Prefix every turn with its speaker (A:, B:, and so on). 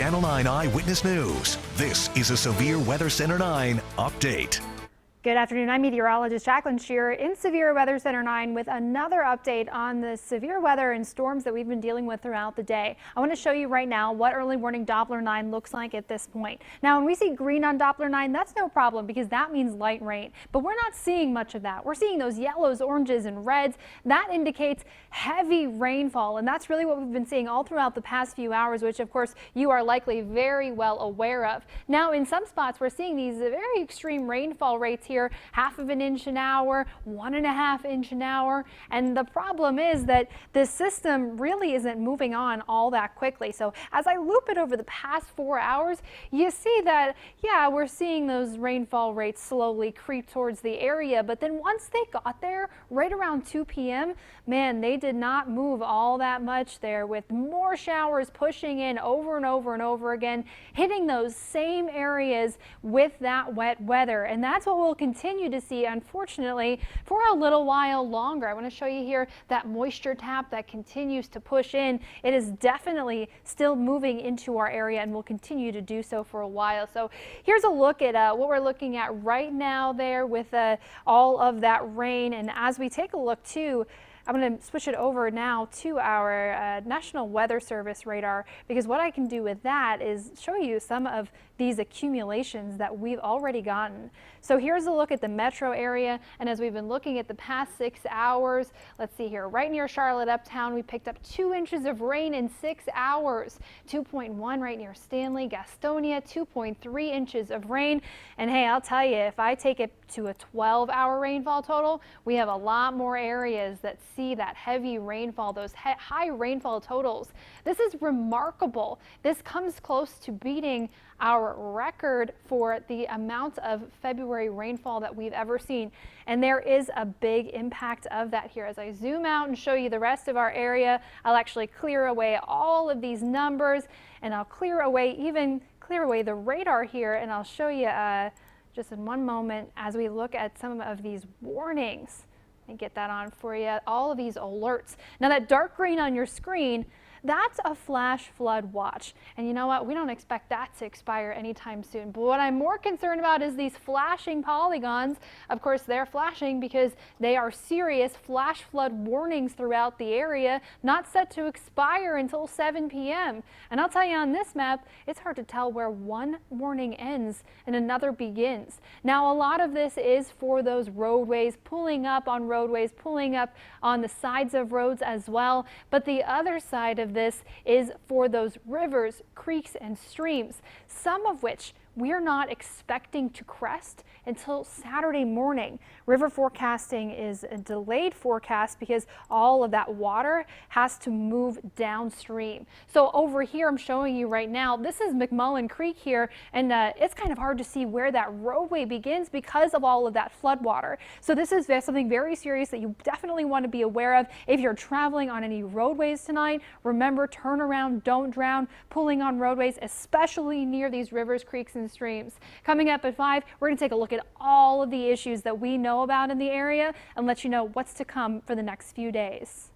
A: Channel 9 Eyewitness News. This is a Severe Weather Center 9 update.
B: Good afternoon. I'm meteorologist Jaclyn Shearer in Severe Weather Center 9 with another update on the severe weather and storms that we've been dealing with throughout the day. I want to show you right now what early warning Doppler 9 looks like at this point. Now, when we see green on Doppler 9, that's no problem because that means light rain. But we're not seeing much of that. We're seeing those yellows, oranges, and reds. That indicates heavy rainfall, and that's really what we've been seeing all throughout the past few hours, which of course you are likely very well aware of. Now, in some spots, we're seeing these very extreme rainfall rates here. Half of an inch an hour, 1.5 inch an hour. And the problem is that this system really isn't moving on all that quickly. So as I loop it over the past 4 hours, you see that, yeah, we're seeing those rainfall rates slowly creep towards the area. But then once they got there, right around 2 p.m., man, they did not move all that much there, with more showers pushing in over and over and over again, hitting those same areas with that wet weather. And that's what we'll continue to see, unfortunately, for a little while longer. I want to show you here that moisture tap that continues to push in. It is definitely still moving into our area and will continue to do so for a while. So here's a look at what we're looking at right now there with all of that rain. And as we take a look too, I'm going to switch it over now to our National Weather Service radar, because what I can do with that is show you some of these accumulations that we've already gotten. So here's a look at the metro area, and as we've been looking at the past 6 hours, let's see here, right near Charlotte Uptown, we picked up 2 inches of rain in 6 hours, 2.1 right near Stanley, Gastonia, 2.3 inches of rain. And hey, I'll tell you, if I take it to a 12-hour rainfall total, we have a lot more areas that see that heavy rainfall, those high rainfall totals. This is remarkable. This comes close to beating our record for the amount of February rainfall that we've ever seen. And there is a big impact of that here. As I zoom out and show you the rest of our area, I'll actually clear away all of these numbers, and I'll clear away the radar here, and I'll show you just in one moment as we look at some of these warnings. Let me get that on for you. All of these alerts. Now that dark green on your screen, that's a flash flood watch. And you know what? We don't expect that to expire anytime soon. But what I'm more concerned about is these flashing polygons. Of course, they're flashing because they are serious flash flood warnings throughout the area, not set to expire until 7 p.m. And I'll tell you, on this map, it's hard to tell where one warning ends and another begins. Now, a lot of this is for those roadways, pulling up on roadways, pulling up on the sides of roads as well. But the other side of this is for those rivers, creeks, and streams, some of which we're not expecting to crest until Saturday morning. River forecasting is a delayed forecast because all of that water has to move downstream. So over here, I'm showing you right now, this is McMullen Creek here, and it's kind of hard to see where that roadway begins because of all of that flood water. So this is something very serious that you definitely want to be aware of. If you're traveling on any roadways tonight, remember, turn around, don't drown, pulling on roadways, especially near these rivers, creeks, and streams. Coming up at 5, we're going to take a look at all of the issues that we know about in the area and let you know what's to come for the next few days.